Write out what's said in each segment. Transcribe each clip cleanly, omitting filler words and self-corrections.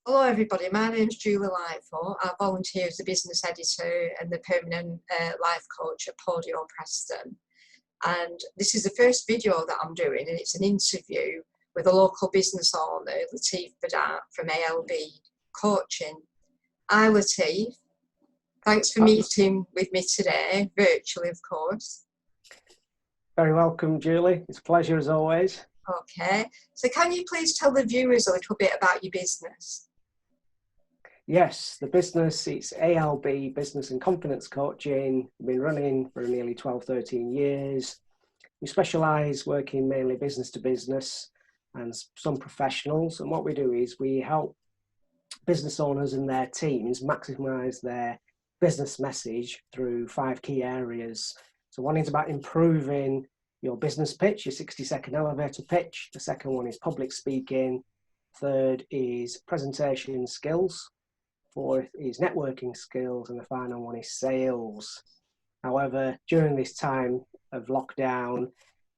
Hello everybody, my name's Julie Lightfoot. I volunteer as the business editor and the permanent life coach at Podio, Preston. And this is the first video that I'm doing, and it's an interview with a local business owner, Lateef Badat from ALB Coaching. Hi Lateef, thanks for meeting with me today, virtually of course. Very welcome, Julie. It's a pleasure as always. Okay, so can you please tell the viewers a little bit about your business? Yes, the business, it's ALB Business and Confidence Coaching. We've been running for nearly 12, 13 years. We specialise working mainly business to business and some professionals. And what we do is we help business owners and their teams maximise their business message through 5 key areas. So one is about improving your business pitch, your 60-second elevator pitch. The second one is public speaking. Third is presentation skills. Fourth is networking skills, and the final one is sales. However, during this time of lockdown,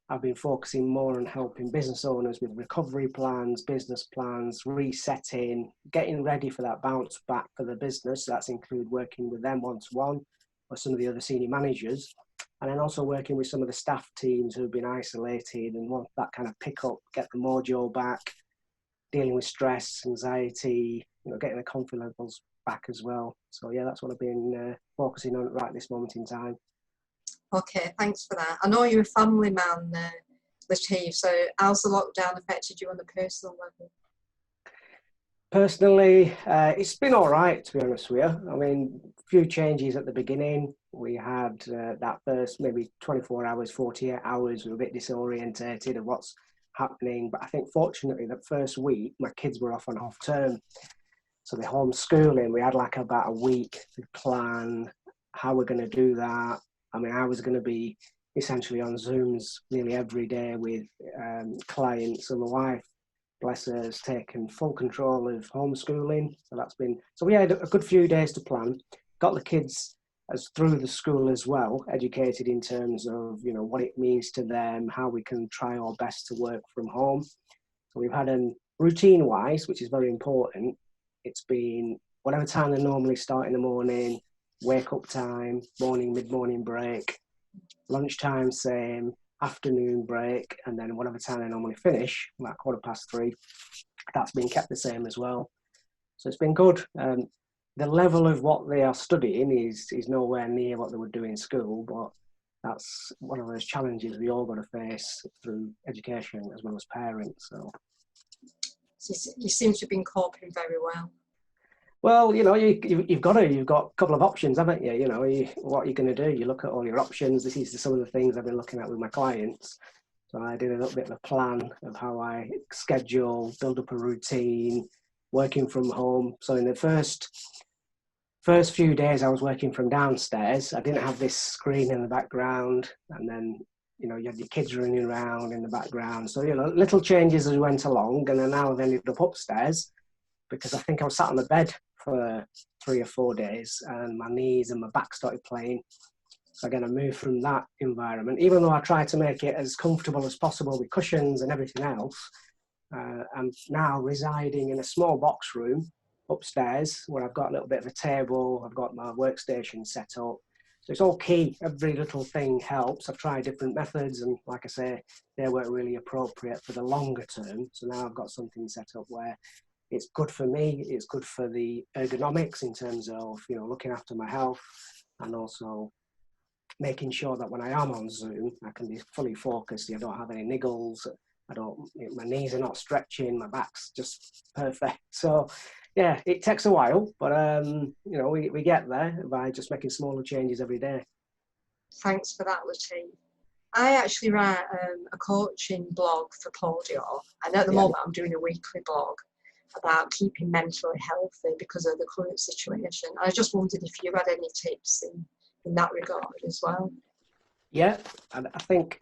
I've been focusing more on helping business owners with recovery plans, business plans, resetting, getting ready for that bounce back for the business. That's include working with them one-to-one or some of the other senior managers, and then also working with some of the staff teams who've been isolated and want that kind of pick up, get the mojo back, dealing with stress, anxiety, getting the confidence levels back as well. So yeah, that's what I've been focusing on right this moment in time. Okay, thanks for that. I know you're a family man, Lateef, so how's the lockdown affected you on the personal level? Personally, it's been all right, to be honest with you. I mean, a few changes at the beginning. We had that first maybe 24 hours, 48 hours, we were a bit disorientated of what's happening. But I think fortunately that first week, my kids were off on half term. So the homeschooling, we had like about a week to plan how we're going to do that. I mean, I was going to be essentially on Zooms nearly every day with clients, and my wife, bless her, has taken full control of homeschooling. So we had a good few days to plan, got the kids as through the school as well, educated in terms of, what it means to them, how we can try our best to work from home. So we've had routine-wise, which is very important. It's been whatever time they normally start in the morning, wake up time, morning, mid-morning break, lunchtime same, afternoon break, and then whatever time they normally finish, like 3:15, that's been kept the same as well. So it's been good. The level of what they are studying is nowhere near what they would do in school, but that's one of those challenges we all got to face through education as well as parents. So You seem to have been coping very well. Well, you've got a couple of options, haven't you? What are you going to do? You look at all your options. This is some of the things I've been looking at with my clients. So I did a little bit of a plan of how I schedule, build up a routine, working from home. So in the first few days, I was working from downstairs. I didn't have this screen in the background, and then you had your kids running around in the background. So little changes as we went along, and then now I've ended up upstairs because I think I was sat on the bed for 3 or 4 days, and my knees and my back started playing. So again, I moved from that environment, even though I tried to make it as comfortable as possible with cushions and everything else. I'm now residing in a small box room upstairs where I've got a little bit of a table, I've got my workstation set up. So it's all key. Every little thing helps. I've tried different methods, and like I say, they weren't really appropriate for the longer term. So now I've got something set up where it's good for me, it's good for the ergonomics in terms of, looking after my health, and also making sure that when I am on Zoom, I can be fully focused. I don't have any niggles. My knees are not stretching, my back's just perfect. So yeah, it takes a while, but we get there by just making smaller changes every day. Thanks for that, Lateef. I actually write a coaching blog for Podio, and at the moment I'm doing a weekly blog about keeping mentally healthy because of the current situation. I just wondered if you had any tips in that regard as well. Yeah, and I think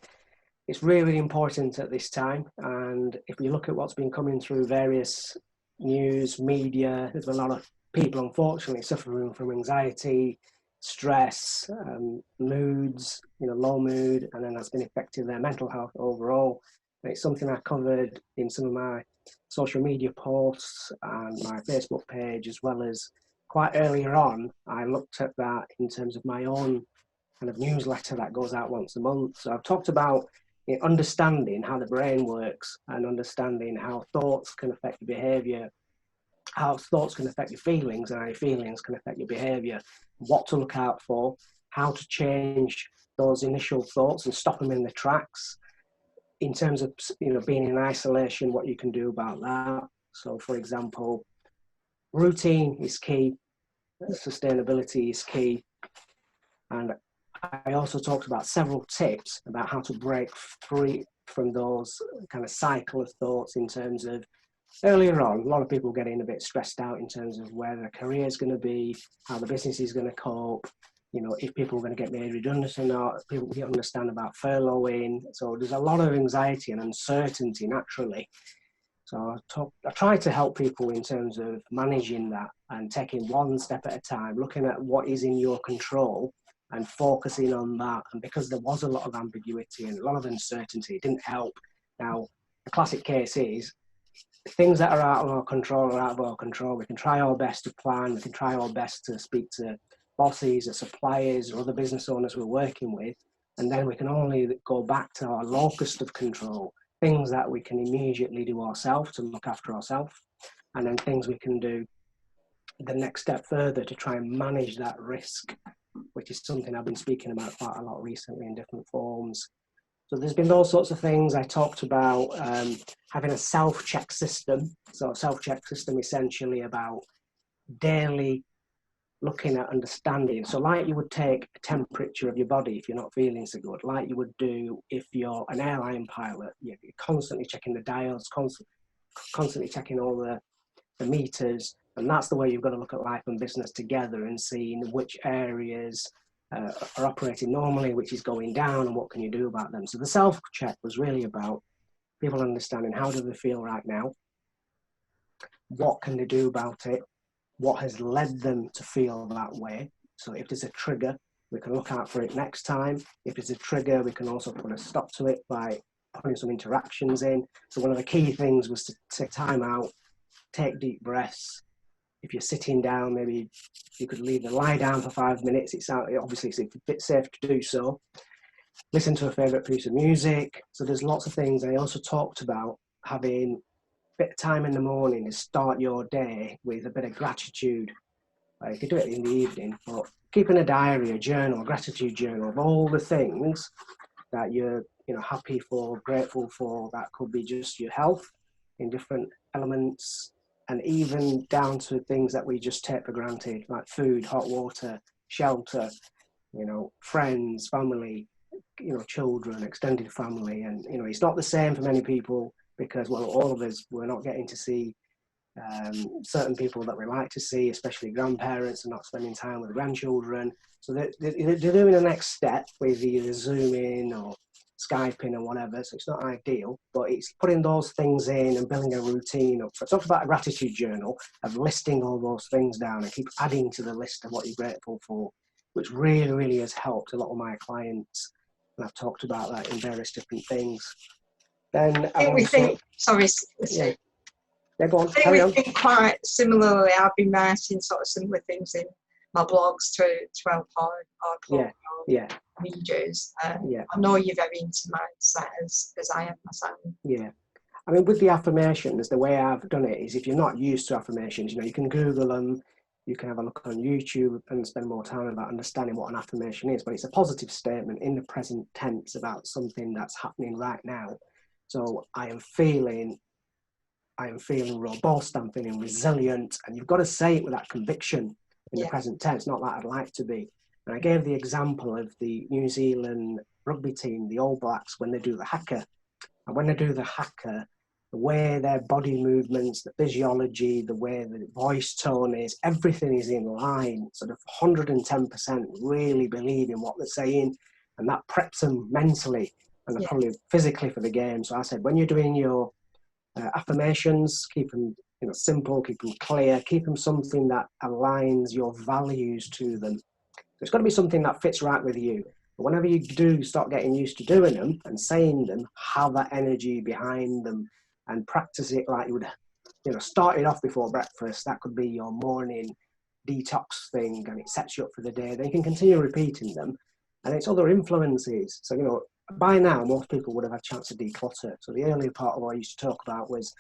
it's really important at this time. And if we look at what's been coming through various news, media, there's been a lot of people unfortunately suffering from anxiety, stress, moods, low mood, and then that's been affecting their mental health overall. And it's something I covered in some of my social media posts and my Facebook page, as well as quite earlier on, I looked at that in terms of my own kind of newsletter that goes out once a month. So I've talked about understanding how the brain works and understanding how thoughts can affect your behavior, how thoughts can affect your feelings, and how your feelings can affect your behavior, what to look out for, how to change those initial thoughts and stop them in their tracks. In terms of, being in isolation, what you can do about that. So, for example, routine is key, sustainability is key, and I also talked about several tips about how to break free from those kind of cycle of thoughts in terms of, earlier on, a lot of people getting a bit stressed out in terms of where their career is going to be, how the business is going to cope, if people are going to get made redundant or not. People understand about furloughing. So there's a lot of anxiety and uncertainty naturally. So I try to help people in terms of managing that and taking one step at a time, looking at what is in your control and focusing on that. And because there was a lot of ambiguity and a lot of uncertainty, it didn't help. Now, the classic case is things that are out of our control are out of our control. We can try our best to plan. We can try our best to speak to bosses or suppliers or other business owners we're working with. And then we can only go back to our locus of control, things that we can immediately do ourselves to look after ourselves, and then things we can do the next step further to try and manage that risk, which is something I've been speaking about quite a lot recently in different forms. So there's been all sorts of things. I talked about having a self-check system. So a self-check system essentially about daily looking at understanding. So like you would take a temperature of your body if you're not feeling so good, like you would do if you're an airline pilot, you're constantly checking the dials, constantly checking all the meters. And that's the way you've got to look at life and business together and seeing which areas are operating normally, which is going down, and what can you do about them. So the self-check was really about people understanding how do they feel right now, what can they do about it, what has led them to feel that way. So if there's a trigger, we can look out for it next time. If it's a trigger, we can also put a stop to it by putting some interactions in. So one of the key things was to take time out, take deep breaths. If you're sitting down, maybe you could lie down for 5 minutes. Obviously it's a bit safe to do so. Listen to a favorite piece of music. So there's lots of things. I also talked about having bit of time in the morning to start your day with a bit of gratitude. You could do it in the evening, but keeping a diary, a journal, a gratitude journal of all the things that you're happy for, grateful for. That could be just your health in different elements, and even down to things that we just take for granted, like food, hot water, shelter, friends, family, children, extended family. And it's not the same for many people, because, well, all of us, we're not getting to see certain people that we like to see, especially grandparents, and not spending time with grandchildren. So they're doing the next step with either Zooming or Skyping or whatever. So it's not ideal, but it's putting those things in and building a routine up. So I talked about a gratitude journal of listing all those things down and keep adding to the list of what you're grateful for, which really, really has helped a lot of my clients. And I've talked about that in various different things. Then we think, sorry, yeah, go on, I think carry we on. think quite similarly. I've been writing sort of similar things in my blogs to help our readers. I know you're very into mindset as I am myself. Yeah. I mean, with the affirmations, the way I've done it is, if you're not used to affirmations, you can Google them, you can have a look on YouTube and spend more time about understanding what an affirmation is, but it's a positive statement in the present tense about something that's happening right now. So I am feeling robust, I'm feeling resilient, and you've got to say it with that conviction in the present tense, not that I'd like to be. And I gave the example of the New Zealand rugby team, the All Blacks, when they do the haka. And when they do the haka, the way their body movements, the physiology, the way the voice tone is, everything is in line, sort of 110% really believe in what they're saying, and that preps them mentally and probably physically for the game. So I said, when you're doing your affirmations, keep them simple, keep them clear, keep them something that aligns your values to them. So it's got to be something that fits right with you. But whenever you do start getting used to doing them and saying them, have that energy behind them and practice it like you would you know, started off before breakfast, that could be your morning detox thing, and it sets you up for the day. Then you can continue repeating them, and it's other influences. So, you know, by now, most people would have had a chance to declutter. So the earlier part of what I used to talk about was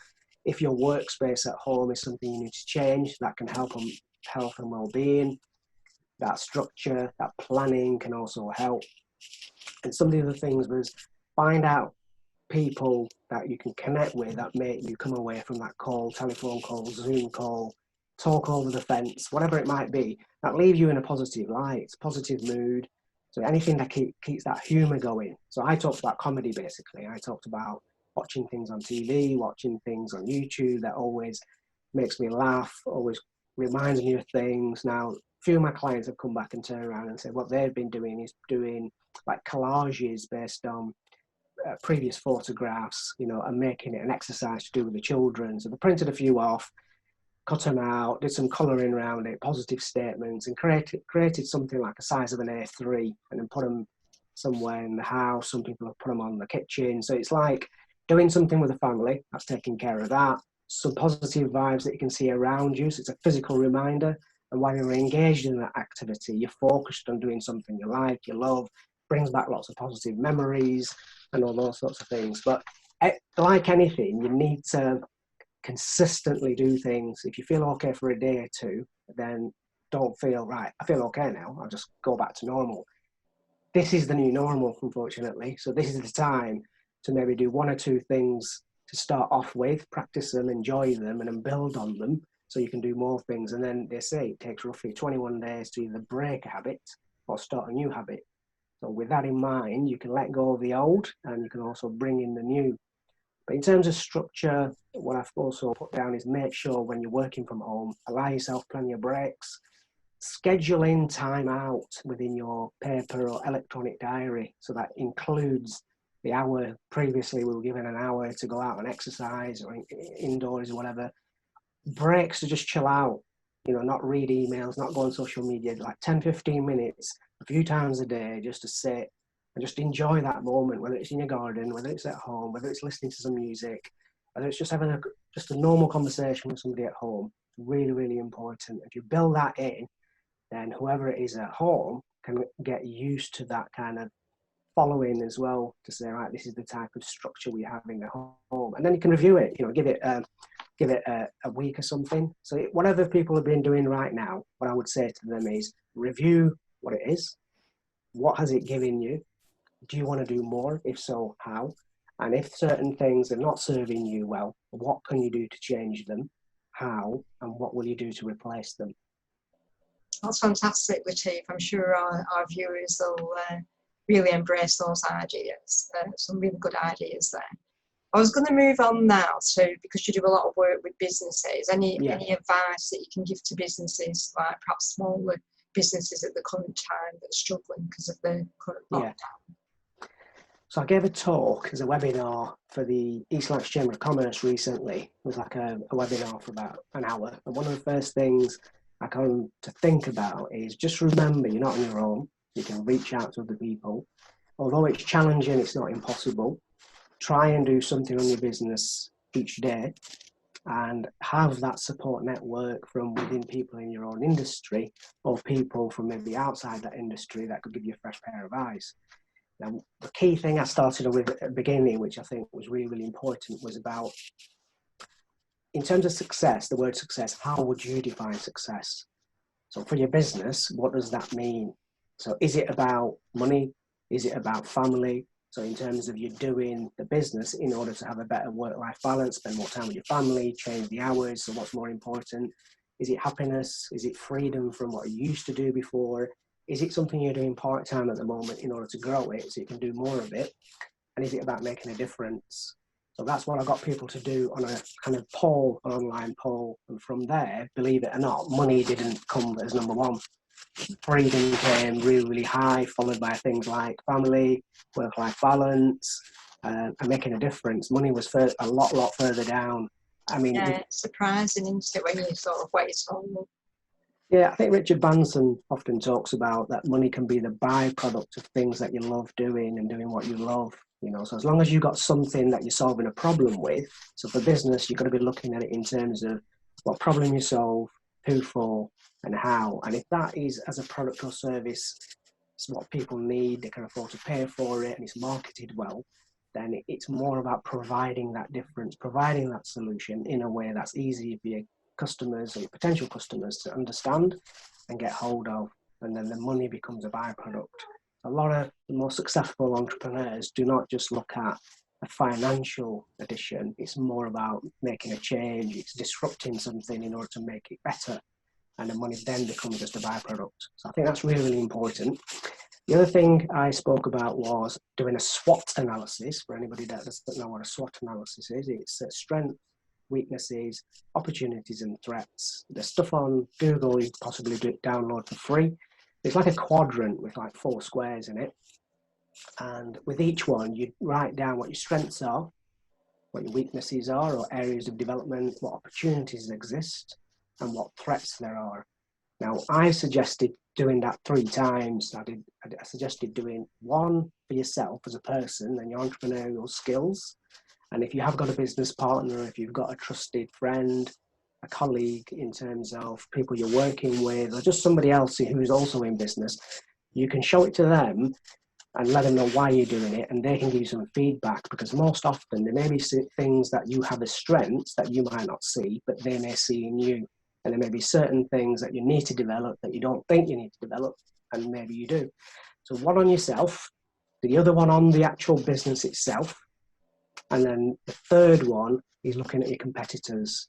if your workspace at home is something you need to change, that can help on health and well-being. That structure, that planning can also help. And some of the other things was find out people that you can connect with that make you come away from that call, telephone call, Zoom call, talk over the fence, whatever it might be, that leaves you in a positive light, positive mood. So anything that keeps that humour going. So I talked about comedy basically. I talked about watching things on TV, watching things on YouTube that always makes me laugh, always reminds me of things. Now, a few of my clients have come back and turned around and said what they've been doing is doing like collages based on previous photographs, you know, and making it an exercise to do with the children. So they printed a few off, cut them out, did some colouring around it, positive statements, and created something like a size of an A3, and then put them somewhere in the house. Some people have put them on the kitchen. So it's like doing something with a family, that's taking care of that. Some positive vibes that you can see around you. So it's a physical reminder. And while you're engaged in that activity, you're focused on doing something you like, you love, brings back lots of positive memories and all those sorts of things. But like anything, you need to consistently do things. If you feel okay for a day or two, then don't feel, right, I feel okay now, I'll just go back to normal. This is the new normal, unfortunately. So this is the time to maybe do one or two things to start off with, practice them, enjoy them, and then build on them so you can do more things. And then they say it takes roughly 21 days to either break a habit or start a new habit. So with that in mind, you can let go of the old and you can also bring in the new. But in terms of structure, what I've also put down is make sure when you're working from home, allow yourself plenty of breaks, schedule in time out within your paper or electronic diary. So that includes the hour. Previously, we were given an hour to go out and exercise or indoors or whatever. Breaks to just chill out, you know, not read emails, not go on social media, like 10, 15 minutes, a few times a day, just to sit and just enjoy that moment, whether it's in your garden, whether it's at home, whether it's listening to some music, whether it's just having a normal conversation with somebody at home. Really, really important. If you build that in, then whoever it is at home can get used to that kind of following as well, to say, right, this is the type of structure we're having at home. And then you can review it, you know, give it a week or something. So whatever people have been doing right now, what I would say to them is review what it is. What has it given you? Do you want to do more? If so, how? And if certain things are not serving you well, what can you do to change them? How? And what will you do to replace them? That's fantastic, Lateef. I'm sure our viewers will really embrace those ideas. Some really good ideas there. I was going to move on now, so because you do a lot of work with businesses, any advice that you can give to businesses, like perhaps smaller businesses at the current time that are struggling because of the current lockdown? So I gave a talk as a webinar for the East Lancs Chamber of Commerce recently. It was like a webinar for about an hour. And one of the first things I come to think about is just remember you're not on your own. You can reach out to other people. Although it's challenging, it's not impossible. Try and do something on your business each day and have that support network from within people in your own industry or people from maybe outside that industry that could give you a fresh pair of eyes. Now, the key thing I started with at the beginning, which I think was really, really important, was about, in terms of success, the word success, how would you define success? So for your business, what does that mean? So is it about money? Is it about family? So in terms of you doing the business in order to have a better work-life balance, spend more time with your family, change the hours, so what's more important? Is it happiness? Is it freedom from what you used to do before? Is it something you're doing part-time at the moment in order to grow it so you can do more of it? And is it about making a difference? So that's what I got people to do on a kind of poll, an online poll. And from there, believe it or not, money didn't come as number one. Freedom came really, really high, followed by things like family, work-life balance, and making a difference. Money was a lot further down. I mean, yeah, it's surprising, isn't it, when you sort of wait on them. Yeah, I think Richard Branson often talks about that money can be the byproduct of things that you love doing and doing what you love. You know, so as long as you've got something that you're solving a problem with, so for business, you've got to be looking at it in terms of what problem you solve, who for, and how. And if that is as a product or service, it's what people need, they can afford to pay for it, and it's marketed well, then it's more about providing that difference, providing that solution in a way that's easy for your customers or your potential customers to understand and get hold of, and then the money becomes a byproduct. A lot of the more successful entrepreneurs do not just look at a financial addition, it's more about making a change, it's disrupting something in order to make it better, and the money then becomes just a byproduct. So I think that's really, really important. The other thing I spoke about was doing a SWOT analysis. For anybody that doesn't know what a SWOT analysis is, it's strength, weaknesses, opportunities and threats. There's stuff on Google you possibly download for free. It's like a quadrant with like 4 squares in it. And with each one, you write down what your strengths are, what your weaknesses are or areas of development, what opportunities exist, and what threats there are. Now, I suggested doing that 3 times. I suggested doing 1 for yourself as a person and your entrepreneurial skills. And if you have got a business partner, if you've got a trusted friend, a colleague in terms of people you're working with, or just somebody else who's also in business, you can show it to them and let them know why you're doing it, and they can give you some feedback, because most often there may be things that you have as strengths that you might not see, but they may see in you. And there may be certain things that you need to develop that you don't think you need to develop, and maybe you do. So 1 on yourself, the other 1 on the actual business itself, and then the 3rd one is looking at your competitors.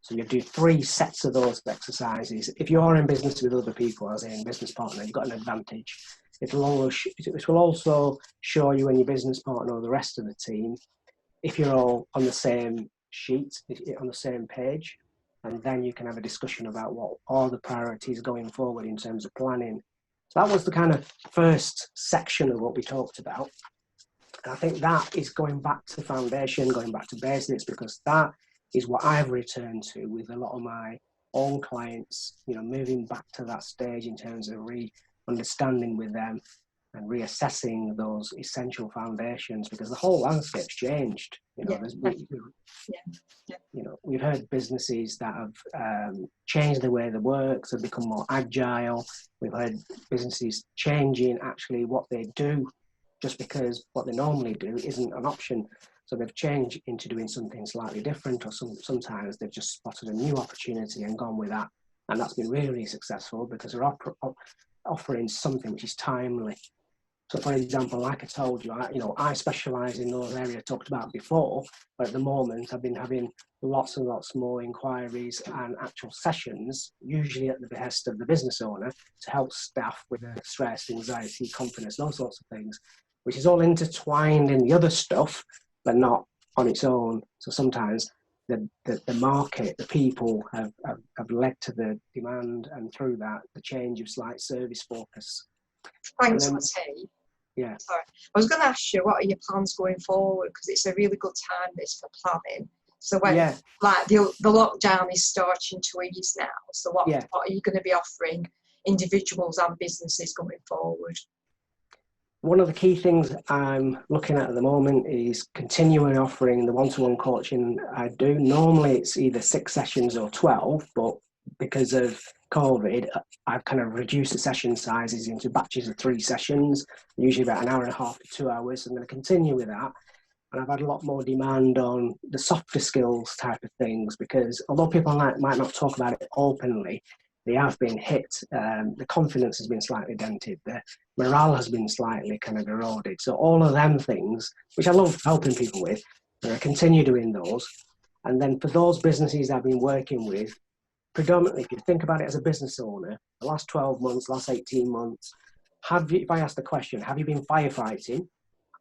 So you do 3 sets of those exercises. If you're in business with other people, as in business partner, you've got an advantage. It will also show you and your business partner or the rest of the team if you're all on the same sheet, if you're on the same page, and then you can have a discussion about what are the priorities going forward in terms of planning. So that was the kind of first section of what we talked about. And I think that is going back to the foundation, going back to basics, because that is what I've returned to with a lot of my own clients, you know, moving back to that stage in terms of understanding with them and reassessing those essential foundations, because the whole landscape's changed. You know, you know, we've heard businesses that have changed the way they work, so become more agile. We've heard businesses changing actually what they do, just because what they normally do isn't an option. So they've changed into doing something slightly different, or sometimes they've just spotted a new opportunity and gone with that. And that's been really, really successful because they're offering something which is timely. So for example, like I told you, I specialise in those areas I talked about before, but at the moment I've been having lots and lots more inquiries and actual sessions, usually at the behest of the business owner, to help staff with stress, anxiety, confidence, those sorts of things, which is all intertwined in the other stuff, but not on its own. So sometimes the market, the people have led to the demand, and through that, the change of slight service focus. Thanks, Lateef. Yeah. Sorry. I was going to ask you, what are your plans going forward? Because it's a really good time, this, for planning. So when, like, the lockdown is starting to ease now, so what are you going to be offering individuals and businesses going forward? One of the key things I'm looking at the moment is continuing offering the one-to-one coaching I do. Normally it's either 6 sessions or 12, but because of COVID, I've kind of reduced the session sizes into batches of 3 sessions, usually about 1.5 hours to 2 hours. So I'm going to continue with that. And I've had a lot more demand on the softer skills type of things, because although people might not talk about it openly, they have been hit. The confidence has been slightly dented. The morale has been slightly kind of eroded. So all of them things, which I love helping people with, I continue doing those. And then for those businesses I've been working with, predominantly, if you think about it as a business owner, the last 12 months, last 18 months, if I ask the question, have you been firefighting,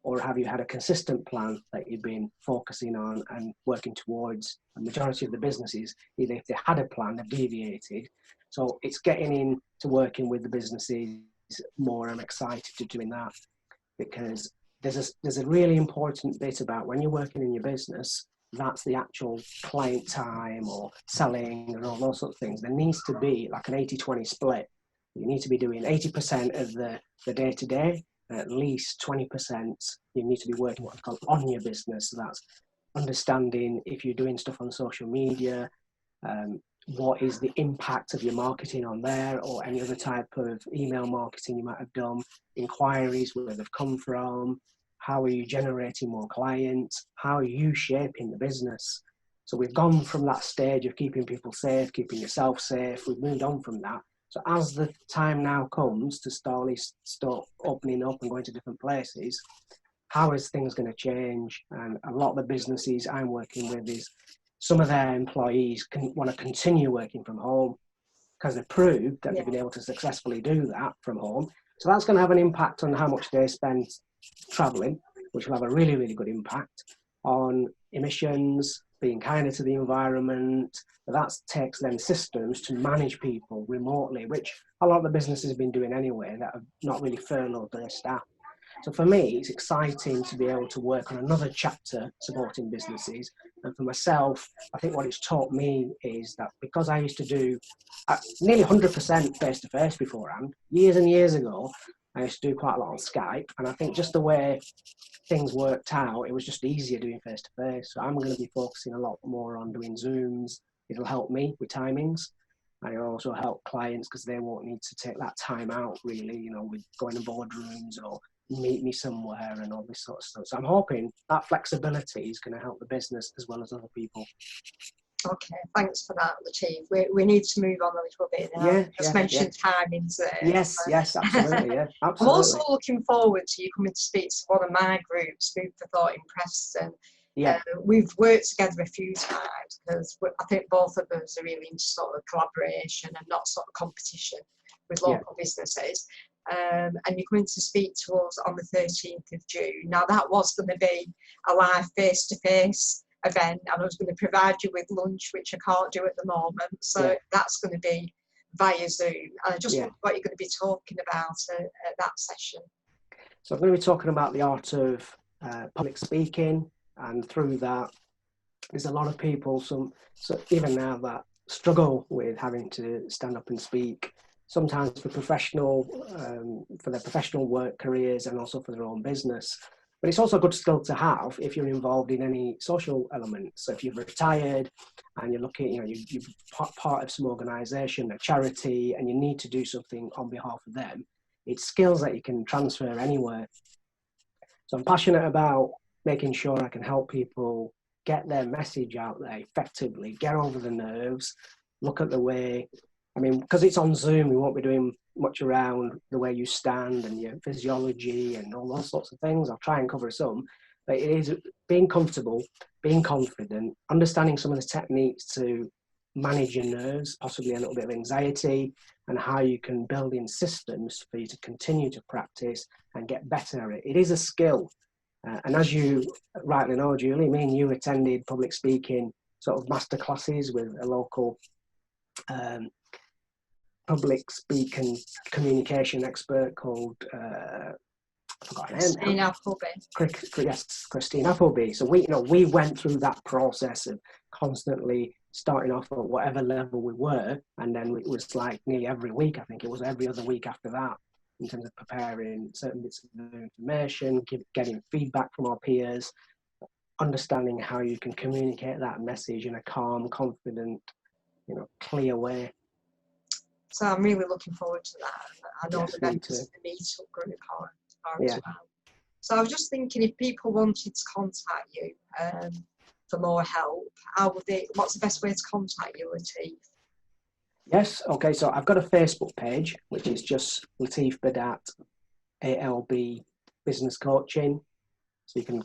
or have you had a consistent plan that you've been focusing on and working towards? The majority of the businesses, either if they had a plan, they've deviated. So it's getting into working with the businesses more. I'm excited to doing that, because there's a really important bit about when you're working in your business, that's the actual client time or selling and all those sorts of things. There needs to be like an 80-20 split. You need to be doing 80% of the day-to-day, and at least 20% you need to be working what's called on your business. So that's understanding if you're doing stuff on social media, what is the impact of your marketing on there, or any other type of email marketing you might have done, inquiries, where they've come from, how are you generating more clients, how are you shaping the business. So we've gone from that stage of keeping people safe, keeping yourself safe, we've moved on from that. So as the time now comes to start opening up and going to different places, how is things going to change? And a lot of the businesses I'm working with is some of their employees want to continue working from home because they've proved that they've been able to successfully do that from home. So that's going to have an impact on how much they spend traveling, which will have a really, really good impact on emissions, being kinder to the environment. But that takes then systems to manage people remotely, which a lot of the businesses have been doing anyway, that have not really furloughed their staff. So for me, it's exciting to be able to work on another chapter supporting businesses. And for myself, I think what it's taught me is that because I used to do nearly 100% face-to-face beforehand, years and years ago, I used to do quite a lot on Skype. And I think just the way things worked out, it was just easier doing face-to-face. So I'm going to be focusing a lot more on doing Zooms. It'll help me with timings. And it'll also help clients because they won't need to take that time out, really, you know, with going to boardrooms or meet me somewhere and all this sort of stuff. So I'm hoping that flexibility is going to help the business as well as other people. Okay, thanks for that, Lateef. We need to move on a little bit now. Yeah, just mentioned timings there. Yes, absolutely, yeah, absolutely. I'm also looking forward to you coming to speak to one of my groups, Food for Thought in Preston. Yeah. We've worked together a few times because I think both of us are really into sort of collaboration and not sort of competition with local businesses. And you're coming to speak to us on the 13th of June. Now, that was going to be a live face-to-face event, and I was going to provide you with lunch, which I can't do at the moment. So that's going to be via Zoom. And I just wonder what you're going to be talking about at that session. So I'm going to be talking about the art of public speaking, and through that, there's a lot of people, so even now, that struggle with having to stand up and speak, sometimes for for their professional work careers and also for their own business. But it's also a good skill to have if you're involved in any social elements. So if you've retired and you're looking, you know, you're part of some organisation, a charity, and you need to do something on behalf of them, it's skills that you can transfer anywhere. So I'm passionate about making sure I can help people get their message out there effectively, get over the nerves, look at the way, I mean, because it's on Zoom, we won't be doing much around the way you stand and your physiology and all those sorts of things. I'll try and cover some, but it is being comfortable, being confident, understanding some of the techniques to manage your nerves, possibly a little bit of anxiety, and how you can build in systems for you to continue to practice and get better at it. It is a skill. And as you rightly know, Julie, me and you attended public speaking sort of master classes with a local public speaking communication expert called, I forgot her name. Christine Appleby. So we went through that process of constantly starting off at whatever level we were, and then it was like nearly every week. I think it was every other week after that, in terms of preparing certain bits of information, getting feedback from our peers, understanding how you can communicate that message in a calm, confident, clear way. So I'm really looking forward to that. I know the members of the meetup group are as well. So I was just thinking, if people wanted to contact you for more help, what's the best way to contact you, Lateef? Yes, okay, so I've got a Facebook page, which is just Lateef Badat, ALB Business Coaching. So you can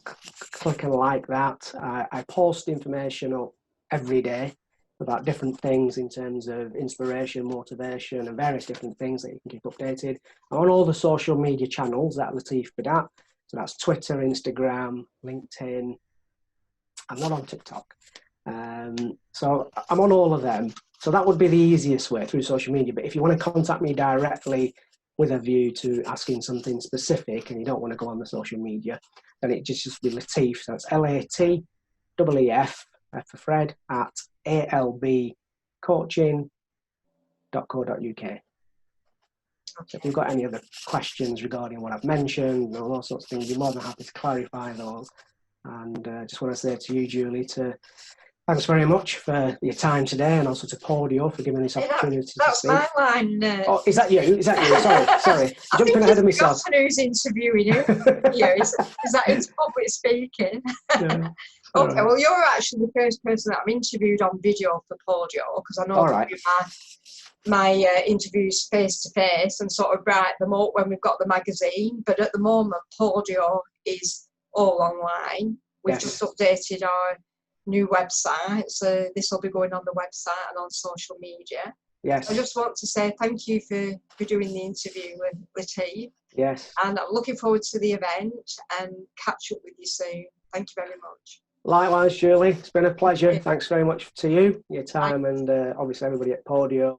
click and like that. I post information up every day about different things in terms of inspiration, motivation, and various different things that you can keep updated. I'm on all the social media channels at Lateef Badat. So that's Twitter, Instagram, LinkedIn. I'm not on TikTok. So I'm on all of them. So that would be the easiest way, through social media. But if you want to contact me directly with a view to asking something specific and you don't want to go on the social media, then it just be Lateef. So it's F for Fred, at albcoaching.co.uk. So if you've got any other questions regarding what I've mentioned and all sorts of things, you're more than happy to clarify those. And just want to say to you, Julie, thanks very much for your time today, and also to Podio for giving me this opportunity to speak. That's my line. Oh, is that you? Is that you? Sorry. Jumping ahead of myself. I think who's interviewing you. Is that it's public speaking? Yeah. Okay, well, you're actually the first person that I've interviewed on video for Podio, because I know I do my interviews face to face and sort of write them up when we've got the magazine. But at the moment, Podio is all online. We've just updated our new website, so this will be going on the website and on social media. Yes. I just want to say thank you for doing the interview with Lateef. Yes. And I'm looking forward to the event and catch up with you soon. Thank you very much. Likewise, Julie. It's been a pleasure. Thanks very much to you, your time, and obviously everybody at Podio.